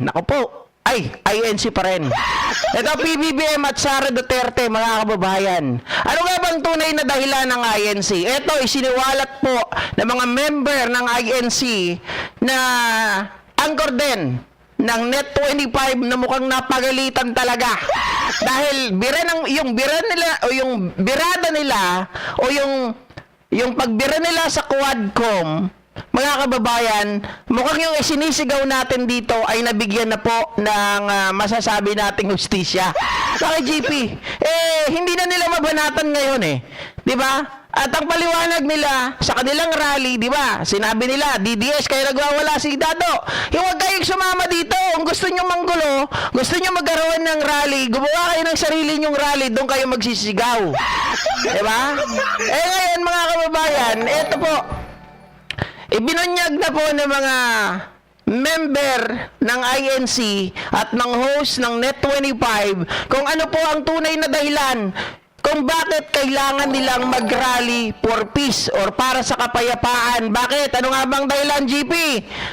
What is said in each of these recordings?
Naku po. Ay, INC pa rin. Ito, PBBM at Sara Duterte, mga kababayan. Ano nga bang tunay na dahilan ng INC? Ito, isiniwalat po ng mga member ng INC na anchor din ng Net25 na mukhang napagalitan talaga. Dahil yung birada nila o yung pagbira nila sa Quadcom, mga kababayan, mukhang yung isinisigaw natin dito ay nabigyan na po ng masasabi nating hustisya. Bakit, GP? Hindi na nila mabanatan ngayon eh. Di ba? At ang paliwanag nila sa kanilang rally, di ba? Sinabi nila, DDS, kaya nagwawala si Dado. Yung huwag kayong sumama dito. Kung gusto nyo manggulo, gusto nyo magkaroon ng rally, gumawa kayo ng sarili nyong rally, doon kayo magsisigaw. Di ba? Ngayon, mga kababayan, eto po, ibinunyag na po ng mga member ng INC at ng host ng Net25 kung ano po ang tunay na dahilan kung bakit kailangan nilang mag-rally for peace or para sa kapayapaan. Bakit? Ano nga bang dahilan, GP?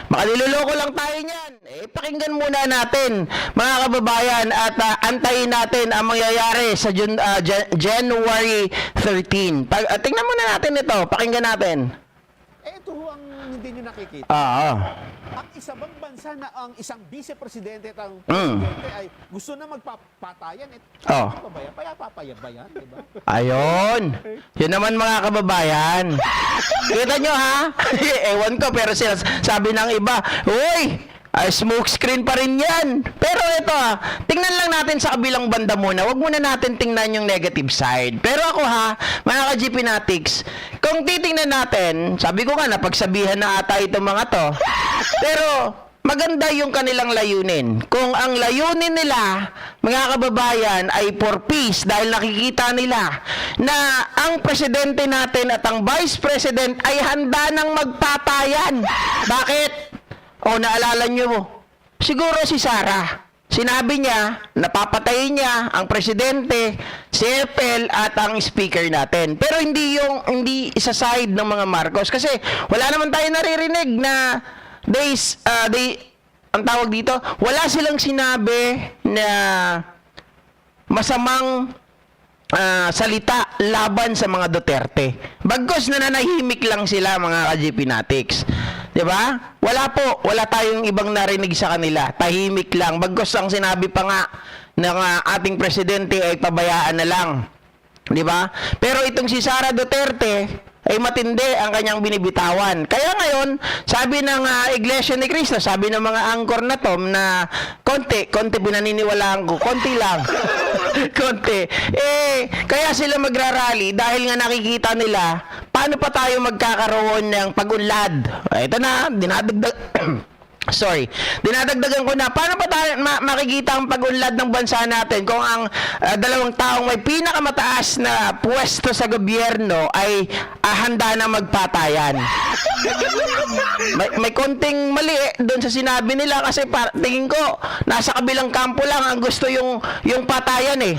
Baka niloloko lang tayo niyan. Pakinggan muna natin, mga kababayan, at antayin natin ang mangyayari sa January 13. Tingnan muna natin ito. Pakinggan natin. Ito ho ang hindi nyo nakikita. Ang isa bang bansa na ang isang vice-presidente at ang presidente ay gusto na magpapatayan, papayabayan, di ba? Ayun. Yun naman, mga kababayan. Kita nyo, ha? Ewan ko, pero sabi ng iba, uy, smoke screen pa rin yan. Pero ito, tingnan lang natin sa kabilang banda muna. Huwag muna natin tingnan yung negative side. Pero ako, mga ka-GP Natics, kung titingnan natin, sabi ko nga, napagsabihan na ata itong mga to. Pero maganda yung kanilang layunin. Kung ang layunin nila, mga kababayan, ay for peace dahil nakikita nila na ang presidente natin at ang vice president ay handa ng magpatayan. Bakit? Naalala nyo, siguro si Sara, sinabi niya, napapatayin niya ang presidente, si FL at ang speaker natin. Pero hindi isa side ng mga Marcos kasi wala naman tayo naririnig na ang tawag dito, wala silang sinabi na masamang salita laban sa mga Duterte. Bagkus nananahimik lang sila, mga ka-GP Natics. Diba? Wala tayong ibang narinig sa kanila. Tahimik lang. Bagkus ang sinabi pa nga ng ating presidente ay pabayaan na lang. Diba? Pero itong si Sara Duterte ay matindi ang kanyang binibitawan. Kaya ngayon, sabi ng Iglesia ni Cristo, sabi ng mga angkor na to na konti pinaniniwalaan ko, konti lang. Konti. Kaya sila magrarally dahil nga nakikita nila paano pa tayo magkakaroon ng pag-unlad. Ito na, dinadagdagan ko na, paano pa tayo makikita ang pag-unlad ng bansa natin kung ang dalawang taong may pinakamataas na pwesto sa gobyerno ay handa na magpatayan. May konting mali doon sa sinabi nila kasi tingin ko nasa kabilang kampo lang ang gusto yung patayan eh.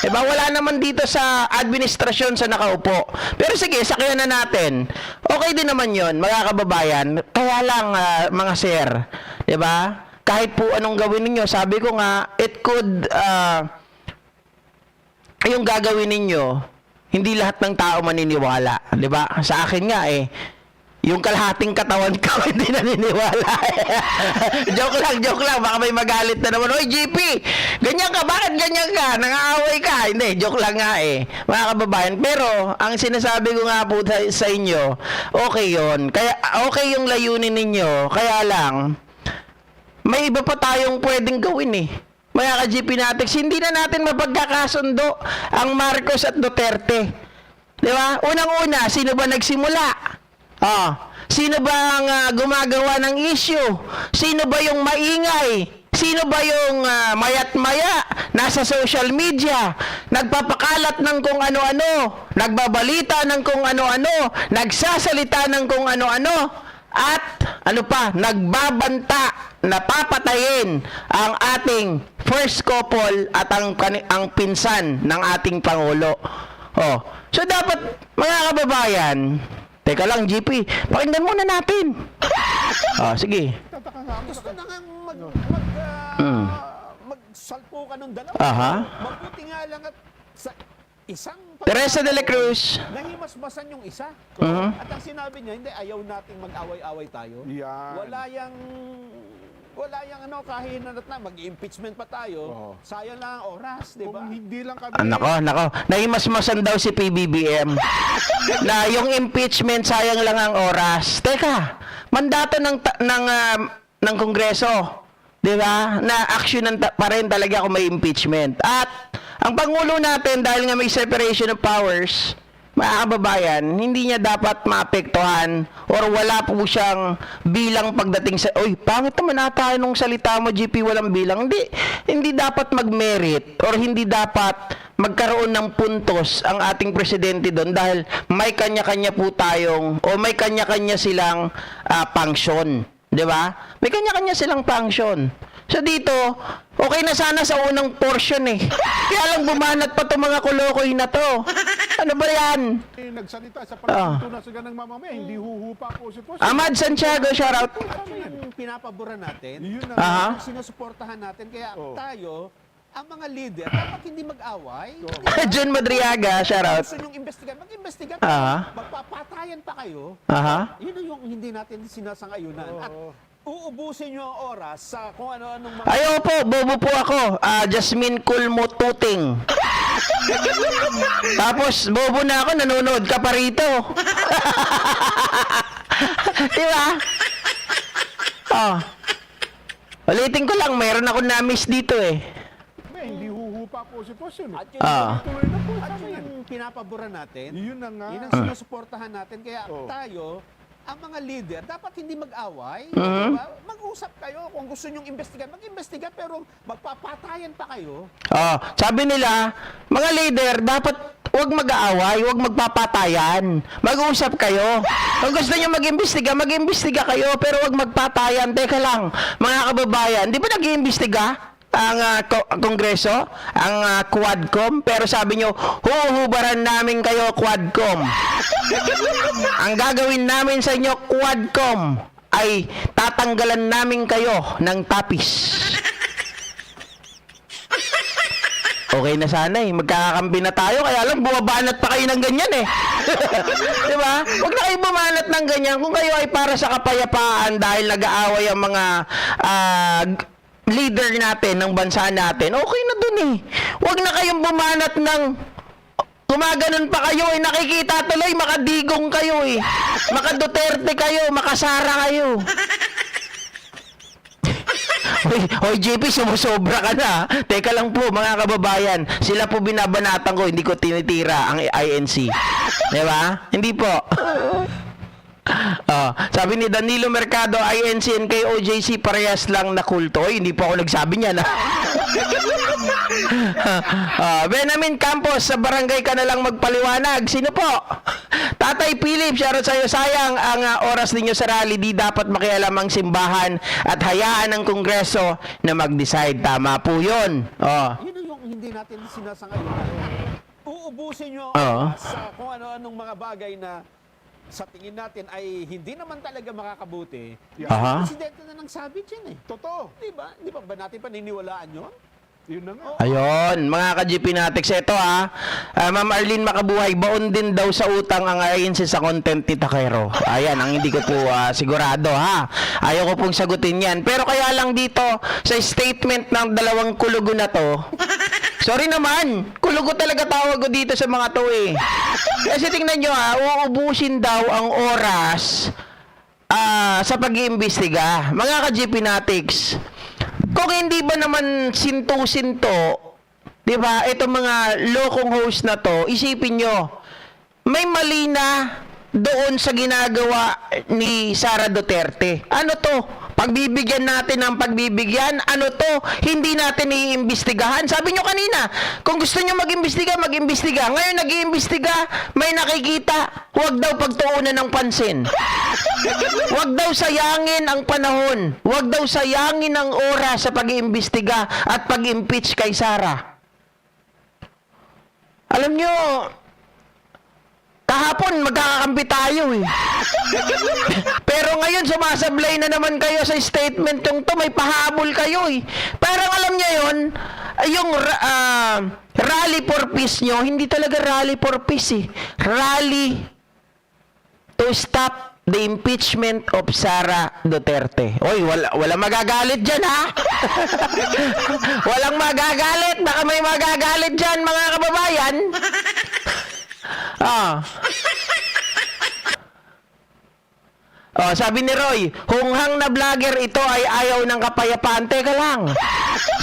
Diba? Wala naman dito sa administrasyon sa nakaupo. Pero sige, sakyan na natin. Okay din naman yon, mga kababayan. Kaya lang, mga sir, diba? Kahit po anong gawin ninyo, sabi ko nga, it could, yung gagawin ninyo, hindi lahat ng tao maniniwala. Diba? Sa akin nga yung kalahating katawan ko hindi naniniwala. Joke lang. Baka may magalit na naman. Oy, GP, ganyan ka. Bakit ganyan ka? Nangaaway ka. Hindi, joke lang nga mga kababayan. Pero, ang sinasabi ko nga po sa inyo, okay yun. Kaya, okay yung layunin ninyo. Kaya lang, may iba pa tayong pwedeng gawin Mga ka-GP Natics, hindi na natin mapagkakasundo ang Marcos at Duterte. Di ba? Unang-una, sino ba nagsimula? Sino ba ang gumagawa ng issue? Sino ba yung maingay? Sino ba yung mayat-maya nasa social media, nagpapakalat ng kung ano-ano, nagbabalita ng kung ano-ano, nagsasalita ng kung ano-ano, at nagbabanta na papatayin ang ating first couple at ang pinsan ng ating Pangulo. So dapat, mga kababayan, Teka lang, GP. Pakinggan muna natin. Sige. Tataka nga ako Gusto sa na nga Mm. magsalpo ka ng dalawa. Aha. Mabuti nga lang at sa isang Teresa de la Cruz. nahimasmasan yung isa. Mhm. At ang sinabi niya, hindi, ayaw nating mag-away-away tayo. Yan. Wala yang kahinan at na, mag-impeachment pa tayo. Oo. Sayang lang ang oras, di ba? Kung hindi lang kami... Nako. Nahimasmasan daw si PBBM. Na yung impeachment, sayang lang ang oras. Teka, mandato ng Kongreso. Di ba? Na action pa rin talaga kung may impeachment. At ang Pangulo natin, dahil nga may separation of powers, mga kababayan, hindi niya dapat maapektuhan or wala po siyang bilang pagdating sa, oy, pangit naman ata nung salita mo, GP, walang bilang. Hindi dapat mag-merit or hindi dapat magkaroon ng puntos ang ating presidente doon dahil may kanya-kanya po tayong o may kanya-kanya silang function. Di ba? May kanya-kanya silang function. So dito, okay na sana sa unang portion eh. Kaya lang bumanat pa itong mga kulokoy na to. Ano ba yan? Nagsalita sa pagtutunan sa ganang mamamaya, hindi huhupa po si Poso. Ahmad Santiago, shoutout. At yung pinapabura natin, Yun na. Aha. yung sinusuportahan natin, kaya Oh. tayo, ang mga leader, dapat hindi mag-away. John Madriaga, shoutout. Gusto nyong investigan, mag-investigan. Aha. Magpapatayan pa kayo. Aha. Yun ang yung hindi natin sinasangayunan. At uubusin nyo ang oras sa kung ano-anong mga... Ay, opo, bobo po ako. Jasmine Culmo Tuting. Tapos, bobo na ako, nanonood ka pa rito. Di ba? Ulitin ko lang, mayroon ako na-miss dito eh. Hindi huhupa po si Poso. At yun, Tuloy na po. at yun yung pinapabura natin. Yun na nga. Yun ang sinusuportahan natin. Kaya tayo, ang mga leader, dapat hindi mag-away. Mhm. Diba? Mag-usap kayo. Kung gusto nyong investigan, mag-investiga. Pero magpapatayan pa kayo. Sabi nila, mga leader, dapat huwag mag-aaway, huwag magpapatayan. Mag-usap kayo. Kung gusto niyo mag-imbestiga kayo, pero huwag magpatayan. Teka lang, mga kababayan, di ba nag-iimbestiga ang Kongreso, ang Quadcom, pero sabi nyo, huhubaran namin kayo, Quadcom. Ang gagawin namin sa inyo, Quadcom, ay tatanggalan namin kayo ng tapis. Okay na sana eh. Magkakakampi na tayo. Kaya lang, bumabanat pa kayo ng ganyan eh. Di ba? Huwag na kayo bumanat ng ganyan. Kung kayo ay para sa kapayapaan dahil nag-aaway ang mga leader natin, ng bansa natin, okay na dun eh. Huwag na kayong bumanat ng gumaganon pa kayo eh. Nakikita tuloy, makadigong kayo eh. Maka-Duterte kayo, makasara kayo. Hoy, JP, sumusobra ka na. Teka lang po, mga kababayan. Sila po binabanatan ko, hindi ko tinitira ang INC. Di ba? Hindi po. Sabi ni Danilo Mercado, INC and kay OJC parehas lang na kulto. Oy, hindi po ako nagsabi niyan. Benjamin Campos, sa barangay ka na lang magpaliwanag. Sino po? Tatay Philip, shoutout sa'yo. Sayang ang oras ninyo sa rally. Di dapat makialam ang simbahan at hayaan ng Kongreso na mag-decide. Tama po yun. Yun ang yung hindi natin sinasangayunan. Uubusin nyo ang oras sa kung ano-anong mga bagay na sa tingin natin ay hindi naman talaga makakabuti. Aha. Presidente na nang sabi dyan eh. Totoo. Di ba? Di ba natin paniniwalaan yun? Yun na nga. Ayun, mga ka-GP Natics, ito Ma'am Arlene Makabuhay, baon din daw sa utang ang INC sa content ni Takero. Ayan, ang hindi ko po sigurado ha. Ayaw ko pong sagutin yan. Pero kaya lang dito, sa statement ng dalawang kulugo na to, sorry naman, kulugo talaga tawag ko dito sa mga to eh. Kasi tingnan nyo uubusin daw ang oras sa pag-iimbestiga. Mga ka-GP Natics, kung hindi ba naman sinto-sinto, di ba, itong mga lokong host na to, isipin nyo, may mali na doon sa ginagawa ni Sara Duterte. Ano to? Pagbibigyan natin ng pagbibigyan, ano to? Hindi natin iimbestigahan. Sabi nyo kanina, kung gusto nyo mag-imbestiga, mag-imbestiga. Ngayon nag-iimbestiga, may nakikita, huwag daw pagtuunan ng pansin. Huwag daw sayangin ang panahon. Huwag daw sayangin ang oras sa pag-iimbestiga at pag-impeach kay Sara. Alam nyo, Kahapon, magkakakampi tayo eh. Pero ngayon, sumasablay na naman kayo sa statement yung to, may pahabol kayo eh. Parang alam niya yon, yung rally for peace nyo, hindi talaga rally for peace eh. Rally to stop the impeachment of Sara Duterte. Oy, wala magagalit dyan, ha? Walang magagalit. Baka may magagalit dyan, mga kababayan. Sabi ni Roy, hunghang na vlogger ito ay ayaw ng kapayapaan. Teka lang.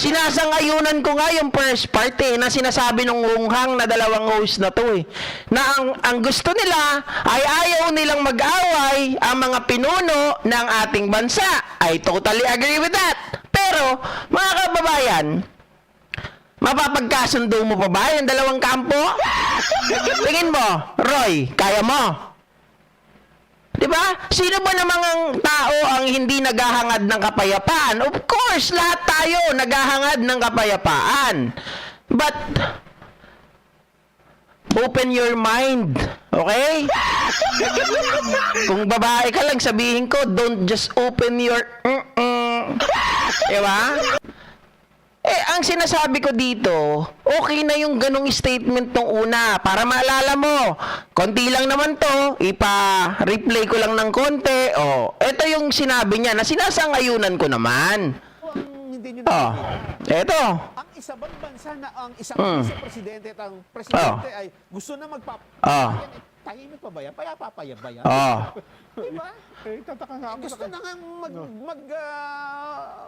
Sinasangayunan ko nga yung first part na sinasabi ng hunghang na dalawang host na to eh. Na ang gusto nila ay ayaw nilang mag-away ang mga pinuno ng ating bansa. I totally agree with that. Pero, mga kababayan, mapapagkasundo mo pa ba yung dalawang kampo? Tingin mo, Roy, kaya mo? Diba? Sino ba namang ang tao ang hindi naghahangad ng kapayapaan? Of course, lahat tayo naghahangad ng kapayapaan. But, open your mind. Okay? Kung babae ka lang, sabihin ko, don't just open your diba? Ang sinasabi ko dito, okay na yung ganong statement nung una. Para maalala mo, konti lang naman to, ipa-replay ko lang ng konti. Ito yung sinabi niya na sinasangayunan ko naman. Ang hindi nyo nakikita. Eto. Ang isa bang bansa na ang isang vice-presidente at ang presidente ay gusto na magpapatayan, tahimik pa ba yan? Papayag ba yan? Diba? Tataka nga ako Gusto na nga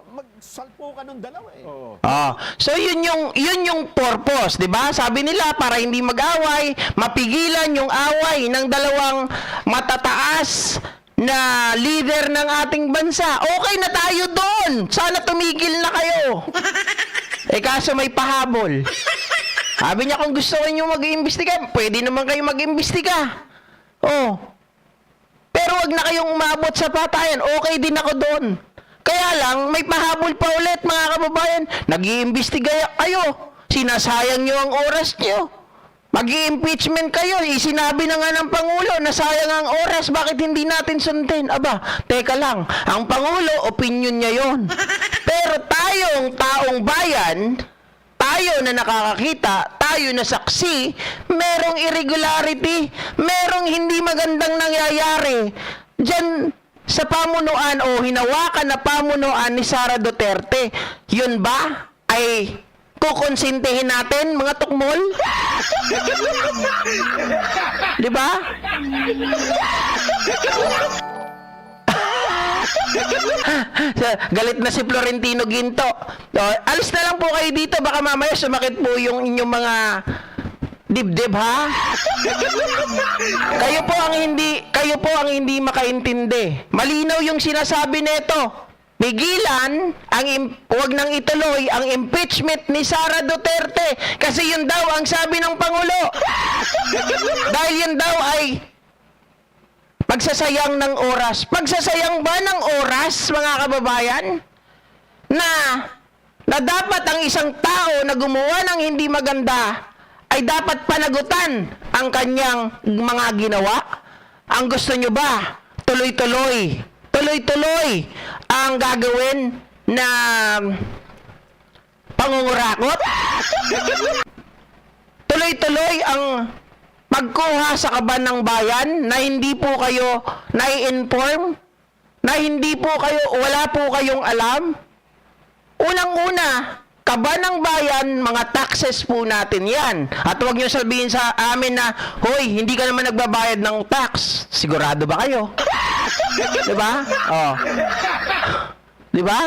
magsalpo ka ng dalawa eh. Oo. So yun yung purpose, 'di ba? Sabi nila para hindi mag-away, mapigilan yung away ng dalawang matataas na leader ng ating bansa. Okay na tayo doon. Sana tumigil na kayo. Kaso may pahabol. Sabi niya kung gusto niyo mag-iimbestiga, pwede naman kayo mag-iimbestiga. Pero wag na kayong umabot sa patayan. Okay din ako doon. Kaya lang, may pahabol pa ulit, mga kababayan. Nag-iimbestiga kayo. Sinasayang nyo ang oras nyo. Mag-i-impeachment kayo. Sinabi na nga ng Pangulo na sayang ang oras. Bakit hindi natin sundin? Aba, teka lang. Ang Pangulo, opinion niya yon. Pero tayong taong bayan, tayo na nakakakita, tayo na saksi, merong irregularity, merong hindi magandang nangyayari diyan sa pamunuan o hinawakan na pamunuan ni Sara Duterte. Yun ba ay kukonsintihin natin, mga tukmol? Di ba? Galit na si Florentino Ginto. Alis na lang po kayo dito, baka mamaya sumakit po yung inyong mga dibdib, ha? Kayo po ang hindi makaintindi. Malinaw yung sinasabi nito. Pigilan wag nang ituloy ang impeachment ni Sara Duterte kasi yun daw ang sabi ng Pangulo. Dahil yun daw ay pagsasayang ng oras. Pagsasayang ba ng oras, mga kababayan? Na dapat ang isang tao na gumawa ng hindi maganda ay dapat panagutan ang kanyang mga ginawa? Ang gusto nyo ba? Tuloy-tuloy ang gagawin na pangungurakot? Tuloy-tuloy ang pagkuha sa kaban ng bayan na hindi po kayo nai-inform, na hindi po kayo, wala po kayong alam. Unang-una, kaban ng bayan, mga taxes po natin yan. At huwag nyo sabihin sa amin na, hoy, hindi ka naman nagbabayad ng tax. Sigurado ba kayo? Diba? Diba?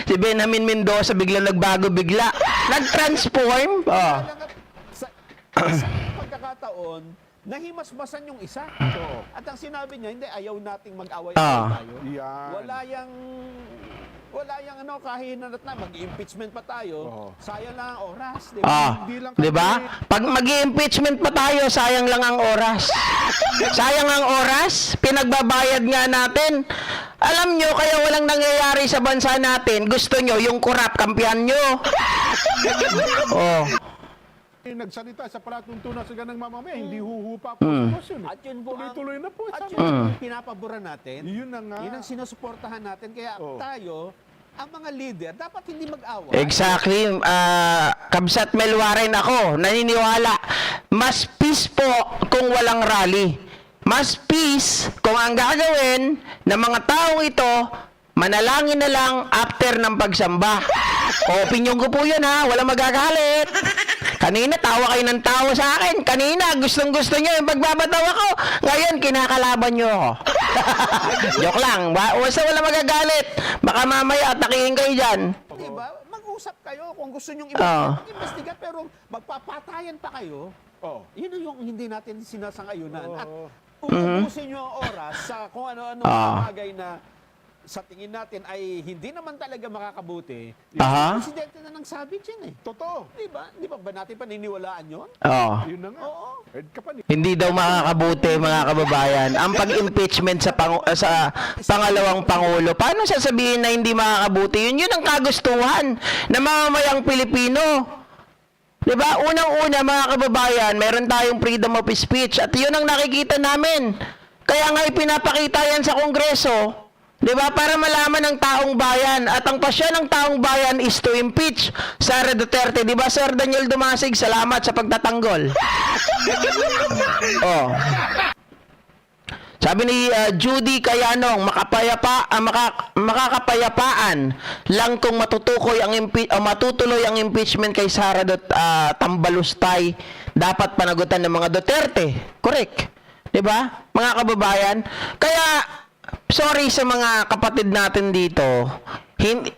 Si Benjamin Mendoza bigla nagbago bigla. Nag-transform. Sa isang pagkakataon, nahimasmasan yung isa. At ang sinabi niya, hindi, ayaw nating mag-away tayo. Yan. Wala yang kahinanat na, mag-impeachment pa tayo, sayang lang ang oras. Hindi lang kami- Diba? Pag mag-impeachment pa tayo, sayang lang ang oras. Sayang ang oras, pinagbabayad nga natin. Alam nyo, kaya walang nangyayari sa bansa natin, gusto nyo, yung korap, kampihan nyo. Yung nagsalita sa palatuntunan sa ganang mamamayan, hindi huhupa po sa sitwasyon. At yun po ang, Tuloy-tuloy na po. at Sabi. yun ang pinapabura natin. Yun na nga. Yun ang sinusuportahan natin. Kaya Oo. tayo, ang mga leader, dapat hindi mag-away. Exactly. Kabsat Melwaren ako, naniniwala. Mas peace po kung walang rally. Mas peace kung ang gagawin ng mga taong ito, manalangin na lang after ng pagsamba. Opinyon ko po yun ha, walang magagalit. Kanina, tawa kayo ng tawa sa akin. Kanina, gustong-gusto nyo yung pagbabatawa ko. Ngayon, kinakalaban nyo ako. Joke lang. Basta wala magagalit. Baka mamaya atakihin kayo dyan. Diba? Mag-usap kayo kung gusto nyong Oo. investiga, pero magpapatayan pa kayo. Oh. Yun yung hindi natin sinasangayunan. At Oo. uubusin nyo ang oras sa kung ano-ano Ah. bagay na sa tingin natin ay hindi naman talaga makakabuti. Aha. Yung presidente na nagsabi dyan eh. Totoo. Di ba? Di ba natin paniniwalaan yun? Oo. Yun na nga. Oo. Ed ka pa ni. Hindi daw makakabuti mga kababayan ang pag-impeachment sa pangalawang pangulo. Paano sasabihin na hindi makakabuti? Yun ang kagustuhan ng mamamayang Pilipino. 'Di ba? Unang-una mga kababayan, meron tayong freedom of speech at 'yun ang nakikita namin. Kaya nga ipinapakita yan sa Kongreso. 'Di ba? Para malaman ng taong bayan at ang pasyon ng taong bayan is to impeach Sara Duterte. 'Di ba, Sir Daniel Dumasig? Salamat sa pagtatanggol. Oh. Sabi ni Judy Cayanong, makakapayapaan lang kung matutuloy ang impeachment kay Sara Tambalustay. Dapat panagutan ng mga Duterte. Correct. 'Di ba? Mga kababayan, kaya sorry sa mga kapatid natin dito.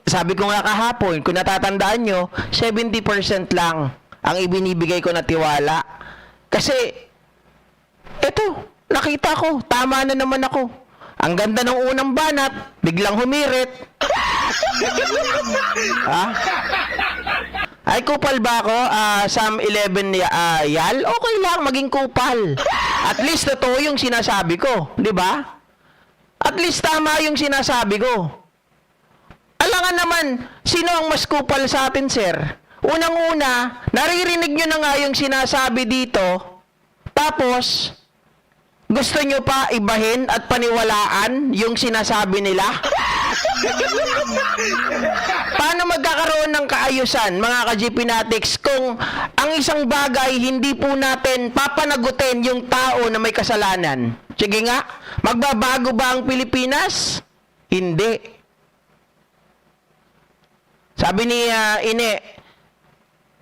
Sabi ko nga kahapon, kung natatandaan nyo, 70% lang ang ibinibigay ko na tiwala. Kasi, eto, nakita ko, tama na naman ako. Ang ganda ng unang banat, biglang humirit. Ha? Ay, kupal ba ako? Psalm 11 yal? Okay lang, maging kupal. At least totoo yung sinasabi ko, di ba? At least tama yung sinasabi ko. Alangan naman, sino ang mas kupal sa atin, sir? Unang-una, naririnig nyo na nga yung sinasabi dito, tapos, gusto nyo pa ibahin at paniwalaan yung sinasabi nila? Paano magkakaroon ng kaayusan, mga ka-GPnatics, kung ang isang bagay hindi po natin papanagutin yung tao na may kasalanan? Sige nga, magbabago ba ang Pilipinas? Hindi. Sabi ni Ine,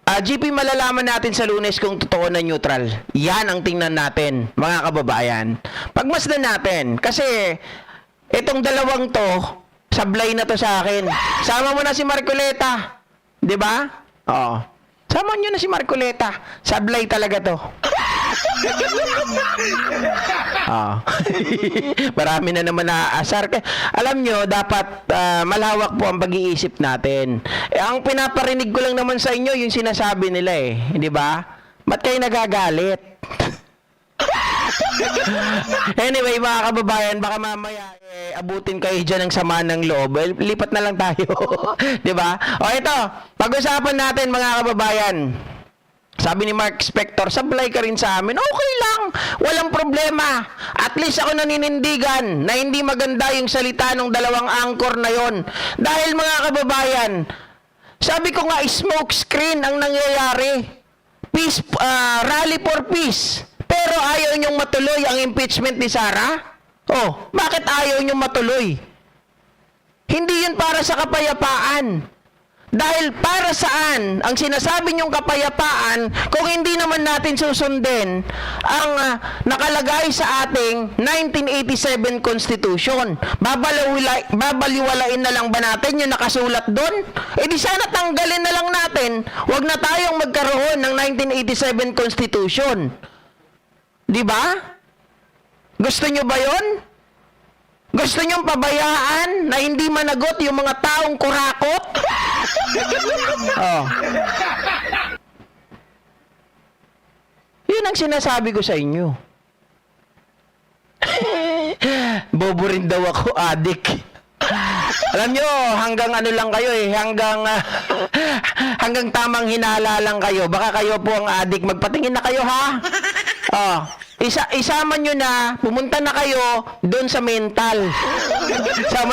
GP, malalaman natin sa Lunes kung totoo na neutral. Yan ang tingnan natin, mga kababayan. Pagmasdan natin, kasi itong dalawang to, sablay na to sa akin. Sama mo na si Marcoleta. Di ba? Oo. Sama nyo na si Marcoleta. Sablay talaga to. Marami na naman naaasar. Alam nyo, dapat malawak po ang pag-iisip natin. Ang pinaparinig ko lang naman sa inyo, yung sinasabi nila eh. Di ba? Ba't kayo nagagalit? Anyway, mga kababayan, baka mamaya abutin kayo dyan ng sama ng loob. Lipat na lang tayo. Di ba? O ito, pag-usapan natin mga kababayan. Sabi ni Mark Spector, sablay ka rin sa amin. Okay lang, walang problema. At least ako naninindigan na hindi maganda yung salita ng dalawang anchor na yon. Dahil mga kababayan, sabi ko nga, smoke screen ang nangyayari. Peace, rally for peace. Pero ayaw niyong matuloy ang impeachment ni Sara? Oh, bakit ayaw niyong matuloy? Hindi yun para sa kapayapaan. Dahil para saan ang sinasabi niyong kapayapaan kung hindi naman natin susundin ang nakalagay sa ating 1987 Constitution? Babaliwalain na lang ba natin yung nakasulat doon? E di sana tanggalin na lang natin. Huwag na tayong magkaroon ng 1987 Constitution. Di ba? Gusto nyo ba yon? Gusto nyong pabayaan na hindi managot yung mga taong kurakot? Oh. Yun ang sinasabi ko sa inyo. Bobo rin daw ako, adik. Alam nyo, hanggang ano lang kayo eh, hanggang tamang hinala lang kayo. Baka kayo po ang adik. Magpatingin na kayo, ha? Oh, isama nyo na, pumunta na kayo doon sa mental. Sama nyo